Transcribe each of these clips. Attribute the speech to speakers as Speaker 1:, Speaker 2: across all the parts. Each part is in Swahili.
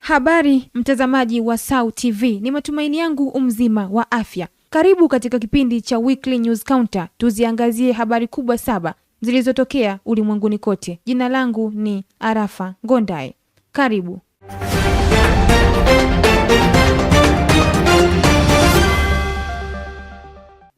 Speaker 1: Habari mtazamaji wa SAU TV, ni matumaini yangu umzima wa afya. Karibu katika kipindi cha Weekly News Counter, tuziangazie habari kubwa 7 zilizotokea ulimwenguni kote. Jina langu ni Arafa Ngondai. Karibu.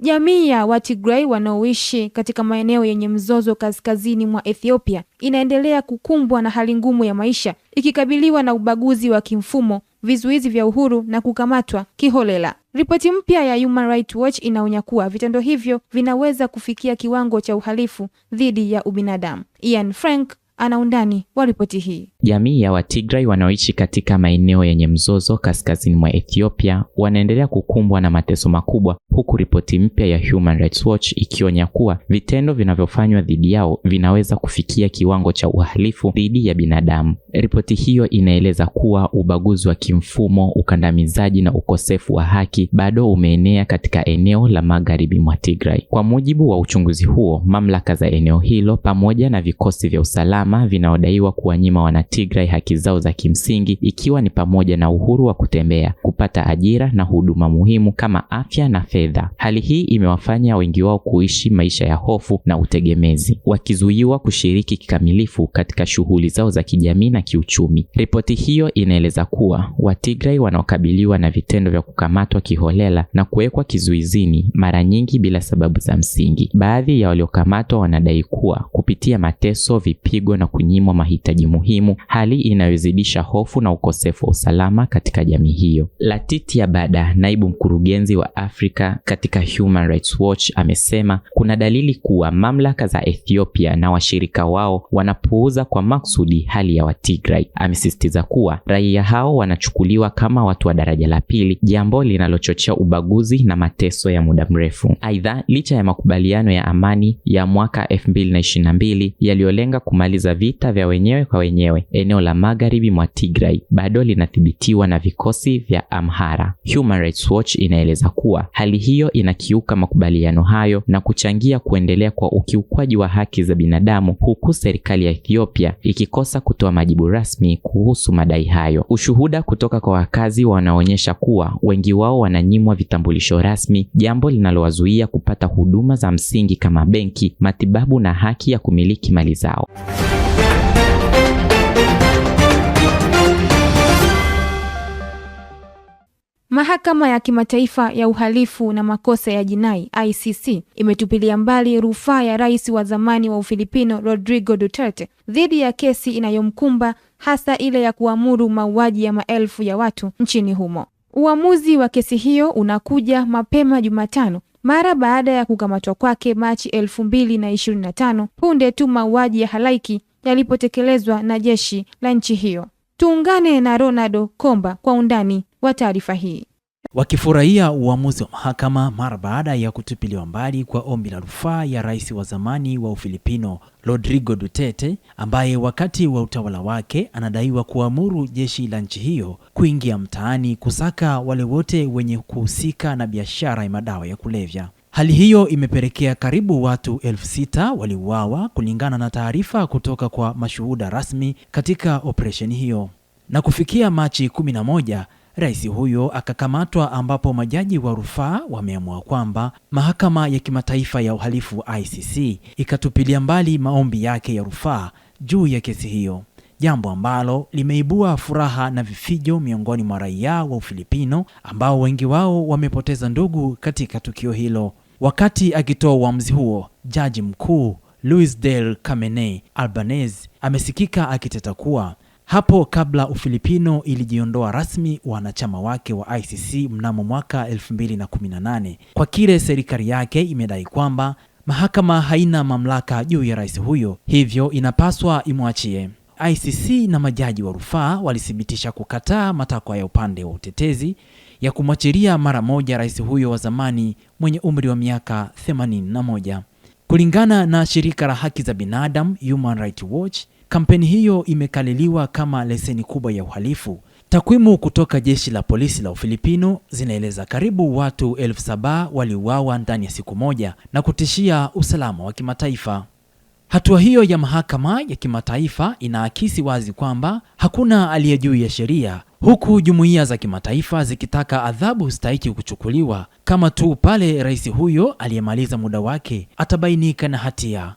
Speaker 1: Jamii ya Watigray wanaoishi katika maeneo yenye mzozo kaskazini mwa Ethiopia inaendelea kukumbwa na hali ngumu ya maisha, ikikabiliwa na ubaguzi wa kimfumo, vizuizi vya uhuru na kukamatwa kiholela. Ripoti mpya ya Human Rights Watch inaonya kuwa vitendo hivyo vinaweza kufikia kiwango cha uhalifu dhidi ya ubinadamu. Ian Frank ana undani wa ripoti hii.
Speaker 2: Jamii ya Watigray wanaoishi katika maeneo yenye mzozo kaskazini mwa Ethiopia wanaendelea kukumbwa na mateso makubwa, huku ripoti mpya ya Human Rights Watch ikionya kuwa vitendo vinavyofanywa dhidi yao vinaweza kufikia kiwango cha uhalifu dhidi ya binadamu. Ripoti hiyo inaeleza kuwa ubaguzi wa kimfumo, ukandamizaji na ukosefu wa haki bado umeenea katika eneo la magharibi mwa Tigray. Kwa mujibu wa uchunguzi huo, mamlaka za eneo hilo pamoja na vikosi vya usalama vinaodaiwa kuwanyima Wanatigray haki zao za kimsingi, ikiwa ni pamoja na uhuru wa kutembea, kupata ajira na huduma muhimu kama afya na fedha. Hali hii imewafanya wengi wao kuishi maisha ya hofu na utegemezi, wakizuiwa kushiriki kikamilifu katika shughuli zao za kijamii na kiuchumi. Ripoti hiyo inaeleza kuwa Watigray wanaokabiliwa na vitendo vya kukamatwa kiholela na kuwekwa kizuizini, mara nyingi bila sababu za msingi. Baadhi ya waliokamatwa wanadai kuwa kupitia mateso, vipigo na kunyimwa mahitaji muhimu, hali inayozidisha hofu na ukosefu wa usalama katika jamii hiyo. Latitia Bada, naibu mkurugenzi wa Afrika katika Human Rights Watch, amesema kuna dalili kuwa mamlaka za Ethiopia na washirika wao wanapuuza kwa maksudi hali ya Watigray. Amesisitiza kuwa raia hao wanachukuliwa kama watu wa daraja la pili, jambo linalochochea ubaguzi na mateso ya muda mrefu. Aidha, licha ya makubaliano ya amani ya mwaka 2022 yaliyolenga kumaliza vita vya wenyewe kwa wenyewe, eneo la magharibi mwa Tigray bado linathibitiwa na vikosi vya Amhara. Human Rights Watch inaeleza kuwa hali hiyo inakiuka makubaliano hayo na kuchangia kuendelea kwa ukiukwaji wa haki za binadamu, huku serikali ya Ethiopia ikikosa kutoa majibu rasmi kuhusu madai hayo. Ushuhuda kutoka kwa wakazi wanaonyesha kuwa wengi wao wananyimwa vitambulisho rasmi, jambo linalowazuia kupata huduma za msingi kama benki, matibabu na haki ya kumiliki mali zao.
Speaker 1: Mahakama ya Kimataifa ya Uhalifu na Makosa ya Jinai ICC imetupilia mbali rufaa ya rais wa zamani wa Ufilipino Rodrigo Duterte dhidi ya kesi inayomkumba, hasa ile ya kuamuru mauaji ya maelfu ya watu nchini humo. Uamuzi wa kesi hiyo unakuja mapema Jumatano, mara baada ya kukamatwa kwake Machi 2025, punde tu mauaji ya halaiki yalipotekelezwa na jeshi la nchi hiyo. Tuungane na Ronaldo Komba kwa undani wa taarifa hii.
Speaker 3: Wakifurahia uamuzi wa mahakama mara baada ya kutupiliwa mbali kwa ombi la rufaa ya rais wa zamani wa Ufilipino Rodrigo Duterte, ambaye wakati wa utawala wake anadaiwa kuamuru jeshi la nchi hiyo kuingia mtaani kusaka wale wote wenye kuhusika na biashara ya madawa ya kulevya. Hali hiyo imepelekea karibu watu 6,000 waliuawa kulingana na taarifa kutoka kwa mashuhuda rasmi katika operesheni hiyo. Na kufikia Machi 11, rais huyo akakamatwa, ambapo majaji wa rufaa wameamua kwamba mahakama ya kimataifa ya uhalifu ICC ikatupilia mbali maombi yake ya rufaa juu ya kesi hiyo, jambo ambalo limeibua furaha na vifijo miongoni mwa raia wa Ufilipino ambao wengi wao wamepoteza ndugu katika tukio hilo. Wakati akitoa uamuzi huo, jaji mkuu Luis del Carmen Albanese amesikika akiteta kuwa hapo kabla Ufilipino ilijiondoa rasmi wanachama wake wa ICC mnamo mwaka 2018 kwa kile serikali yake imedai kwamba mahakama haina mamlaka juu ya rais huyo, hivyo inapaswa imwachie. ICC na majaji wa rufaa walithibitisha kukataa matakwa ya upande wa utetezi ya kumwachilia mara moja rais huyo wa zamani mwenye umri wa miaka 81. Kulingana na shirika la haki za binadamu Human Rights Watch, kampeni hiyo imekaliliwa kama leseni kubwa ya uhalifu. Takwimu kutoka jeshi la polisi la Ufilipino zinaeleza karibu watu 7,000 waliuawa ndani ya siku moja na kutishia usalama wa kimataifa. Hatua hiyo ya mahakama ya kimataifa inaakisi wazi kwamba hakuna aliye juu ya sheria huku jumuiya za kimataifa zikitaka adhabu stahiki kuchukuliwa kama tu pale rais huyo aliyemaliza muda wake atabainika na hatia.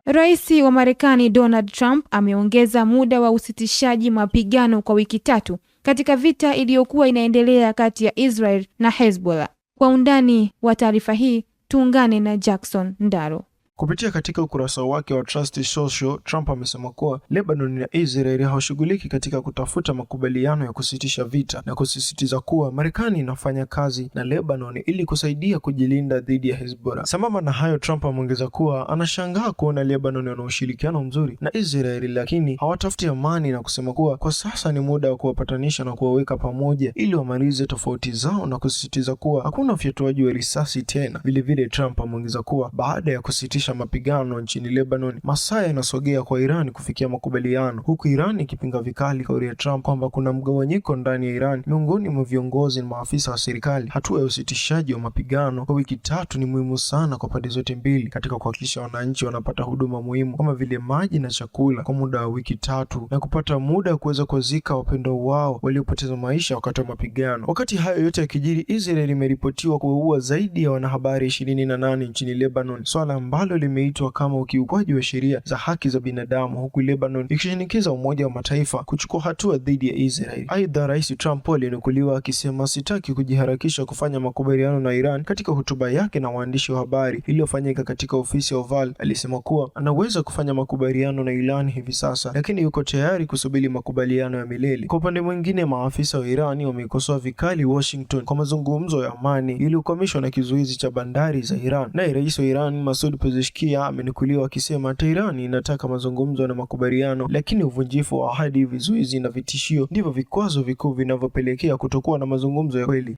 Speaker 1: Rais wa Marekani Donald Trump ameongeza muda wa usitishaji mapigano kwa wiki 3 katika vita iliyokuwa inaendelea kati ya Israel na Hezbollah. Kwa undani wa taarifa hii, tuungane na Jackson Ndaro.
Speaker 4: Kupitia katika ukurasa wake wa Trust Social, Trump amesema kuwa Lebanon na Israel hawashughuliki katika kutafuta makubaliano ya kusitisha vita na kusisitiza kuwa Marekani inafanya kazi na Lebanon ili kusaidia kujilinda dhidi ya Hezbollah. Sambamba na hayo, Trump ameongeza kuwa anashangaa kuona Lebanon wana ushirikiano mzuri na Israel lakini hawatafuti amani, na kusema kuwa kwa sasa ni muda wa kuwapatanisha na kuwaweka pamoja ili wamalize tofauti zao, na kusisitiza kuwa hakuna ufyatuaji wa risasi tena. Vilevile Trump ameongeza kuwa baada ya kusitisha mapigano nchini Lebanon, masaa yanasogea kwa Iran kufikia makubaliano, huku Iran ikipinga vikali kauli ya Trump kwamba kuna mgawanyiko ndani ya Iran miongoni mwa viongozi na maafisa wa serikali. Hatua ya usitishaji wa mapigano kwa wiki 3 ni muhimu sana kwa pande zote mbili katika kuhakikisha wananchi wanapata huduma muhimu kama vile maji na chakula kwa muda wa wiki 3 na kupata muda wa kuweza kuzika wapendwa wao waliopoteza maisha wakati wa mapigano. Wakati hayo yote yakijiri, Israel imeripotiwa kuua zaidi ya wanahabari 28 nchini Lebanon, swala ambalo limeitwa kama ukiukwaji wa sheria za haki za binadamu, huku Lebanon ikishinikiza Umoja wa Mataifa kuchukua hatua dhidi ya Israel. Aidha, Rais Trump alinukuliwa akisema sitaki kujiharakisha kufanya makubaliano na Iran. Katika hotuba yake na waandishi wa habari iliyofanyika katika ofisi ya Oval, alisema kuwa anaweza kufanya makubaliano na Iran hivi sasa, lakini yuko tayari kusubiri makubaliano ya milele. Kwa upande mwingine, maafisa wa Iran wameikosoa vikali Washington kwa mazungumzo ya amani iliyokwamishwa na kizuizi cha bandari za Iran. Naye Rais wa Iran Masoud Pezeshkian amenukuliwa akisema Tehran inataka mazungumzo na makubaliano, lakini uvunjifu wa ahadi, vizuizi na vitishio ndivyo vikwazo vikuu vinavyopelekea kutokuwa na mazungumzo ya kweli.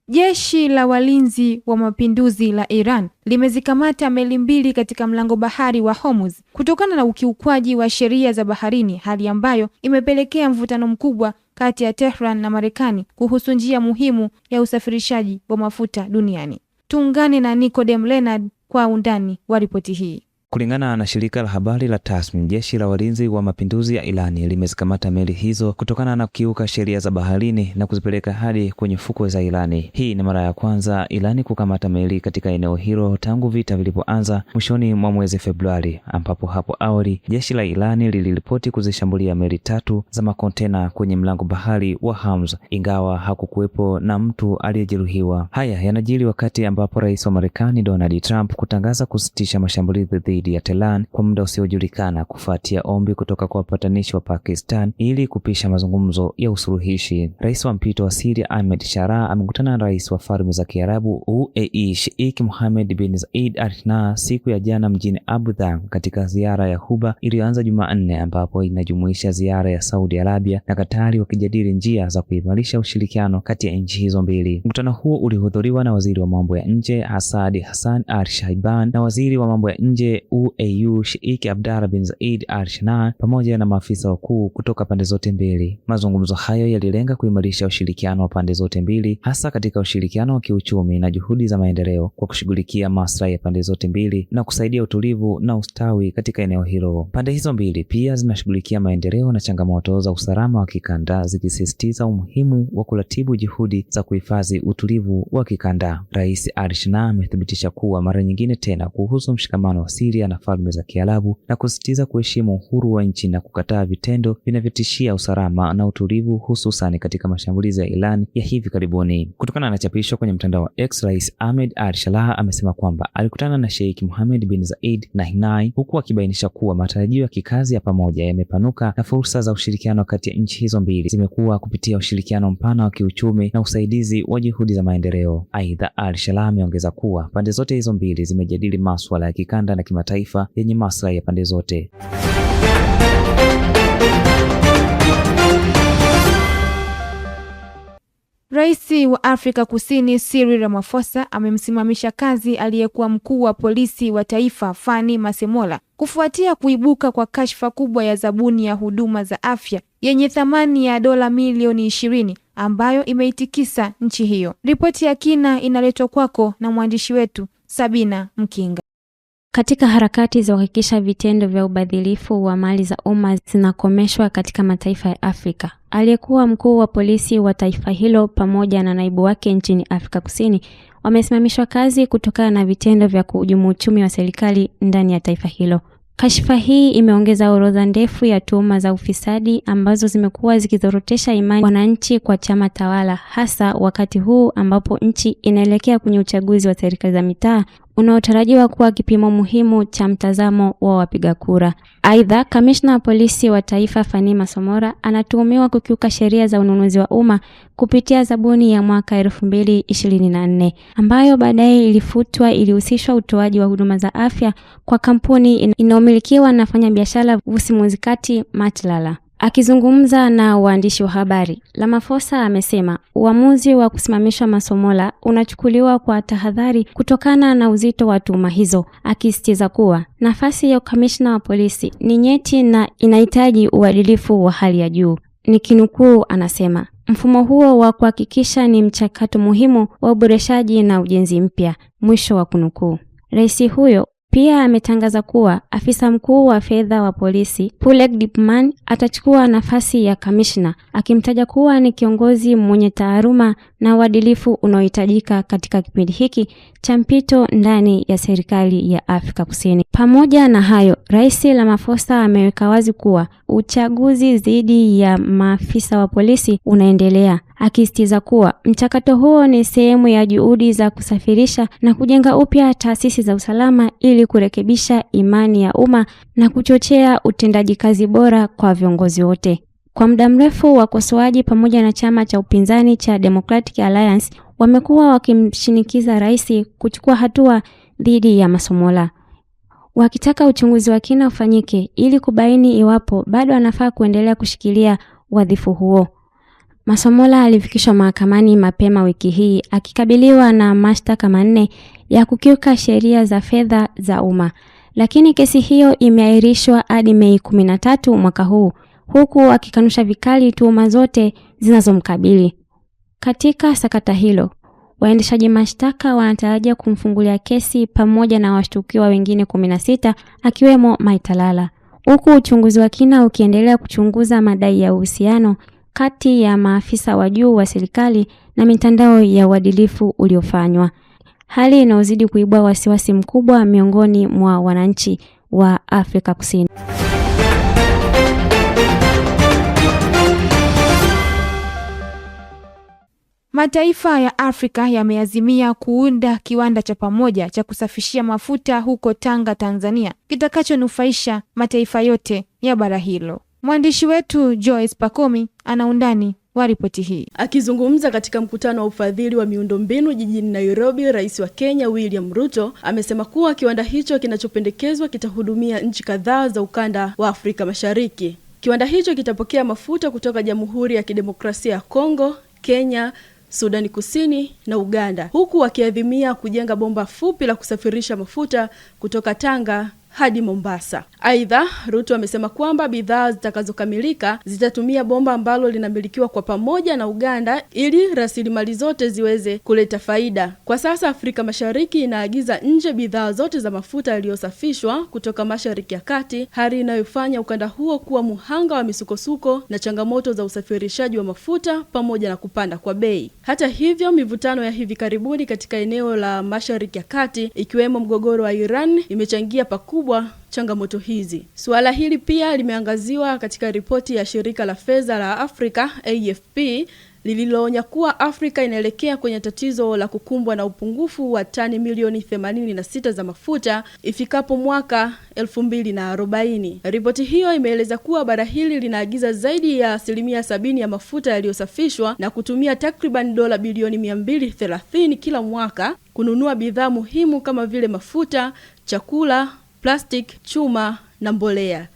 Speaker 1: Jeshi la walinzi wa mapinduzi la Iran limezikamata meli 2 katika mlango bahari wa Hormuz kutokana na ukiukwaji wa sheria za baharini, hali ambayo imepelekea mvutano mkubwa kati ya Tehran na Marekani kuhusu njia muhimu ya usafirishaji wa mafuta duniani. Tuungane na Nicodem Leonard kwa undani wa ripoti hii.
Speaker 5: Kulingana na shirika la habari la Tasnim, jeshi la walinzi wa mapinduzi ya Irani limezikamata meli hizo kutokana na kukiuka sheria za baharini na kuzipeleka hadi kwenye fukwe za Irani. Hii ni mara ya kwanza Irani kukamata meli katika eneo hilo tangu vita vilipoanza mwishoni mwa mwezi Februari, ambapo hapo awali jeshi la Irani liliripoti kuzishambulia meli 3 za makontena kwenye mlango bahari wa Hormuz, ingawa hakukuwepo na mtu aliyejeruhiwa. Haya yanajiri wakati ambapo rais wa Marekani Donald Trump kutangaza kusitisha mashambulizi ya Tehran kwa muda usiojulikana kufuatia ombi kutoka kwa wapatanishi wa Pakistan ili kupisha mazungumzo ya usuluhishi. Rais wa mpito wa Syria Ahmed Sharaa amekutana na rais wa Falme za Kiarabu UAE Sheikh Mohammed bin Zayed Al Nahyan siku ya jana mjini Abu Dhabi katika ziara ya Ghuba iliyoanza Jumanne, ambapo inajumuisha ziara ya Saudi Arabia na Katari, wakijadili njia za kuimarisha ushirikiano kati ya nchi hizo mbili. Mkutano huo ulihudhuriwa na waziri wa mambo ya nje Asad Hassan Al-Shaiban na waziri wa mambo ya nje UAE Sheikh Abdallah bin Zayed Al Nahyan pamoja na maafisa wakuu kutoka pande zote mbili. Mazungumzo hayo yalilenga kuimarisha ushirikiano wa pande zote mbili, hasa katika ushirikiano wa kiuchumi na juhudi za maendeleo kwa kushughulikia maslahi ya pande zote mbili na kusaidia utulivu na ustawi katika eneo hilo. Pande hizo mbili pia zinashughulikia maendeleo na changamoto za usalama wa kikanda, zikisisitiza umuhimu wa kuratibu juhudi za kuhifadhi utulivu wa kikanda. Rais Al Nahyan amethibitisha kuwa mara nyingine tena kuhusu mshikamano wa Syria na Falme za Kiarabu na kusisitiza kuheshimu uhuru wa nchi na kukataa vitendo vinavyotishia usalama na utulivu, hususan katika mashambulizi ya Iran ya hivi karibuni. Kutokana na chapisho kwenye mtandao wa X, Rais Ahmed Al-Sharaa amesema kwamba alikutana na Sheikh Mohammed bin Zayed Al Nahyan, huku akibainisha kuwa matarajio ya kikazi ya pamoja yamepanuka na fursa za ushirikiano kati ya nchi hizo mbili zimekuwa kupitia ushirikiano mpana wa kiuchumi na usaidizi wa juhudi za maendeleo. Aidha, Al-Sharaa ameongeza kuwa pande zote hizo mbili zimejadili masuala ya kikanda na kimataifa yenye maslahi ya pande zote.
Speaker 1: Rais wa Afrika Kusini Cyril Ramaphosa amemsimamisha kazi aliyekuwa mkuu wa polisi wa taifa Fanny Masemola kufuatia kuibuka kwa kashfa kubwa ya zabuni ya huduma za afya yenye thamani ya dola milioni 20 ambayo imeitikisa nchi hiyo. Ripoti ya kina inaletwa kwako na mwandishi wetu Sabina Mkinga.
Speaker 6: Katika harakati za kuhakikisha vitendo vya ubadhilifu wa mali za umma zinakomeshwa katika mataifa ya Afrika, aliyekuwa mkuu wa polisi wa taifa hilo pamoja na naibu wake nchini Afrika Kusini wamesimamishwa kazi kutokana na vitendo vya kuhujumu uchumi wa serikali ndani ya taifa hilo. Kashfa hii imeongeza orodha ndefu ya tuhuma za ufisadi ambazo zimekuwa zikizorotesha imani wananchi kwa chama tawala, hasa wakati huu ambapo nchi inaelekea kwenye uchaguzi wa serikali za mitaa unaotarajiwa kuwa kipimo muhimu cha mtazamo wa wapiga kura. Aidha, kamishna wa polisi wa taifa Fanny Masomora anatuhumiwa kukiuka sheria za ununuzi wa umma kupitia zabuni ya mwaka 2024 ambayo baadaye ilifutwa. Ilihusishwa utoaji wa huduma za afya kwa kampuni inayomilikiwa na mfanyabiashara Vusi Muzikati Matlala. Akizungumza na waandishi wa habari, Ramaphosa amesema uamuzi wa kusimamisha Masomora unachukuliwa kwa tahadhari kutokana na uzito wa tuhuma hizo, akisisitiza kuwa nafasi ya kamishna wa polisi ni nyeti na inahitaji uadilifu wa hali ya juu. Nikinukuu, anasema mfumo huo wa kuhakikisha ni mchakato muhimu wa uboreshaji na ujenzi mpya, mwisho wa kunukuu. Rais huyo pia ametangaza kuwa afisa mkuu wa fedha wa polisi Pulek Dipman atachukua nafasi ya kamishna, akimtaja kuwa ni kiongozi mwenye taaluma na uadilifu unaohitajika katika kipindi hiki cha mpito ndani ya serikali ya Afrika Kusini. Pamoja na hayo, Rais Ramaphosa ameweka wazi kuwa uchaguzi dhidi ya maafisa wa polisi unaendelea, akisisitiza kuwa mchakato huo ni sehemu ya juhudi za kusafirisha na kujenga upya taasisi za usalama ili kurekebisha imani ya umma na kuchochea utendaji kazi bora kwa viongozi wote. Kwa muda mrefu, wakosoaji pamoja na chama cha upinzani cha Democratic Alliance wamekuwa wakimshinikiza rais kuchukua hatua dhidi ya Masomora, wakitaka uchunguzi wa kina ufanyike ili kubaini iwapo bado anafaa kuendelea kushikilia wadhifa huo. Masomora alifikishwa mahakamani mapema wiki hii akikabiliwa na mashtaka manne ya kukiuka sheria za fedha za umma, lakini kesi hiyo imeahirishwa hadi Mei 13 mwaka huu, huku akikanusha vikali tuhuma zote zinazomkabili. Katika sakata hilo, waendeshaji mashtaka wanatarajia kumfungulia kesi pamoja na washtakiwa wengine 16 akiwemo Maithalala, huku uchunguzi wa kina ukiendelea kuchunguza madai ya uhusiano kati ya maafisa wa juu wa serikali na mitandao ya uadilifu uliofanywa, hali inayozidi kuibua wasiwasi mkubwa miongoni mwa wananchi wa Afrika Kusini.
Speaker 1: Mataifa ya Afrika yameazimia kuunda kiwanda cha pamoja cha kusafishia mafuta huko Tanga, Tanzania, kitakachonufaisha mataifa yote ya bara hilo. Mwandishi wetu Joyce Pakomi ana undani wa ripoti hii.
Speaker 7: Akizungumza katika mkutano wa ufadhili wa miundombinu jijini Nairobi, Rais wa Kenya William Ruto amesema kuwa kiwanda hicho kinachopendekezwa kitahudumia nchi kadhaa za ukanda wa Afrika Mashariki. Kiwanda hicho kitapokea mafuta kutoka Jamhuri ya Kidemokrasia ya Kongo, Kenya, Sudani Kusini na Uganda, huku wakiadhimia kujenga bomba fupi la kusafirisha mafuta kutoka Tanga hadi Mombasa. Aidha, Ruto amesema kwamba bidhaa zitakazokamilika zitatumia bomba ambalo linamilikiwa kwa pamoja na Uganda ili rasilimali zote ziweze kuleta faida. Kwa sasa Afrika Mashariki inaagiza nje bidhaa zote za mafuta yaliyosafishwa kutoka Mashariki ya Kati, hali inayofanya ukanda huo kuwa muhanga wa misukosuko na changamoto za usafirishaji wa mafuta pamoja na kupanda kwa bei. Hata hivyo, mivutano ya hivi karibuni katika eneo la Mashariki ya Kati, ikiwemo mgogoro wa Iran, imechangia pakubwa changamoto hizi. Suala hili pia limeangaziwa katika ripoti ya shirika la fedha la Afrika AFP lililoonya kuwa Afrika inaelekea kwenye tatizo la kukumbwa na upungufu wa tani milioni 86 za mafuta ifikapo mwaka 2040. Ripoti hiyo imeeleza kuwa bara hili linaagiza zaidi ya 70% ya mafuta yaliyosafishwa na kutumia takriban dola bilioni 230 kila mwaka kununua bidhaa muhimu kama vile mafuta, chakula, plastic, chuma na mbolea.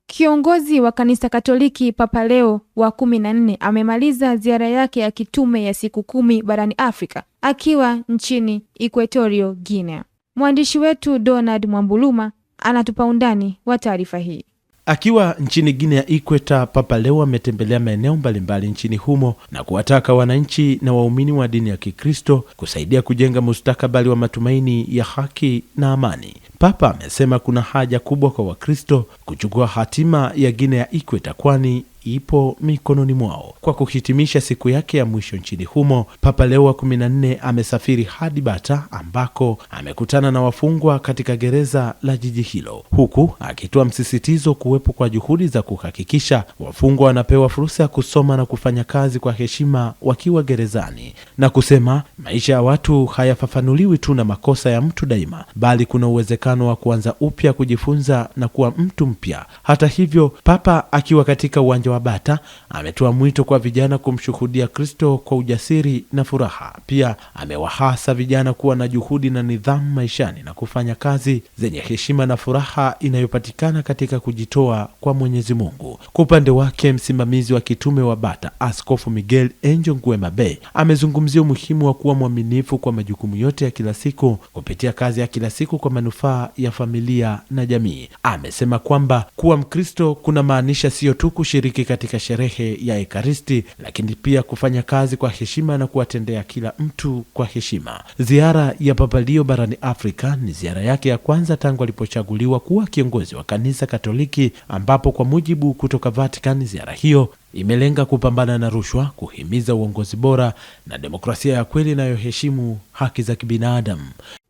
Speaker 1: Kiongozi wa kanisa Katoliki Papa Leo wa 14 amemaliza ziara yake ya kitume ya siku 10 barani Afrika akiwa nchini Equatorial Guinea. Mwandishi wetu Donald Mwambuluma anatupa undani wa taarifa hii.
Speaker 8: Akiwa nchini Guinea ya Ikweta, Papa Leo ametembelea maeneo mbalimbali nchini humo na kuwataka wananchi na waumini wa dini ya Kikristo kusaidia kujenga mustakabali wa matumaini ya haki na amani. Papa amesema kuna haja kubwa kwa Wakristo kuchukua hatima ya Guinea ya Ikweta kwani ipo mikononi mwao. Kwa kuhitimisha siku yake ya mwisho nchini humo, Papa Leo wa 14 amesafiri hadi Bata ambako amekutana na wafungwa katika gereza la jiji hilo, huku akitoa msisitizo kuwepo kwa juhudi za kuhakikisha wafungwa wanapewa fursa ya kusoma na kufanya kazi kwa heshima wakiwa gerezani, na kusema maisha ya watu hayafafanuliwi tu na makosa ya mtu daima, bali kuna uwezekano wa kuanza upya, kujifunza na kuwa mtu mpya. Hata hivyo, Papa akiwa katika uwanja wa Bata ametoa mwito kwa vijana kumshuhudia Kristo kwa ujasiri na furaha. Pia amewahasa vijana kuwa na juhudi na nidhamu maishani na kufanya kazi zenye heshima na furaha inayopatikana katika kujitoa kwa Mwenyezi Mungu. Kwa upande wake, msimamizi wa kitume wa Bata, Askofu Miguel Angel Nguemabe, amezungumzia umuhimu wa kuwa mwaminifu kwa majukumu yote ya kila siku kupitia kazi ya kila siku kwa manufaa ya familia na jamii. Amesema kwamba kuwa Mkristo kuna maanisha sio tu kushiriki katika sherehe ya Ekaristi, lakini pia kufanya kazi kwa heshima na kuwatendea kila mtu kwa heshima. Ziara ya Papa Leo barani Afrika ni ziara yake ya kwanza tangu alipochaguliwa kuwa kiongozi wa kanisa Katoliki, ambapo kwa mujibu kutoka Vatican, ziara hiyo imelenga kupambana na rushwa, kuhimiza uongozi bora na demokrasia ya kweli inayoheshimu haki za kibinadamu.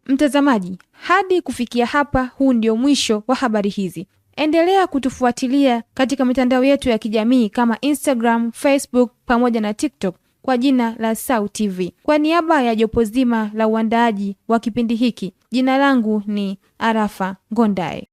Speaker 1: Mtazamaji, hadi kufikia hapa, huu ndio mwisho wa habari hizi. Endelea kutufuatilia katika mitandao yetu ya kijamii kama Instagram, Facebook pamoja na TikTok kwa jina la SAU TV. Kwa niaba ya jopo zima la uandaaji wa kipindi hiki, jina langu ni Arafa Ngondae.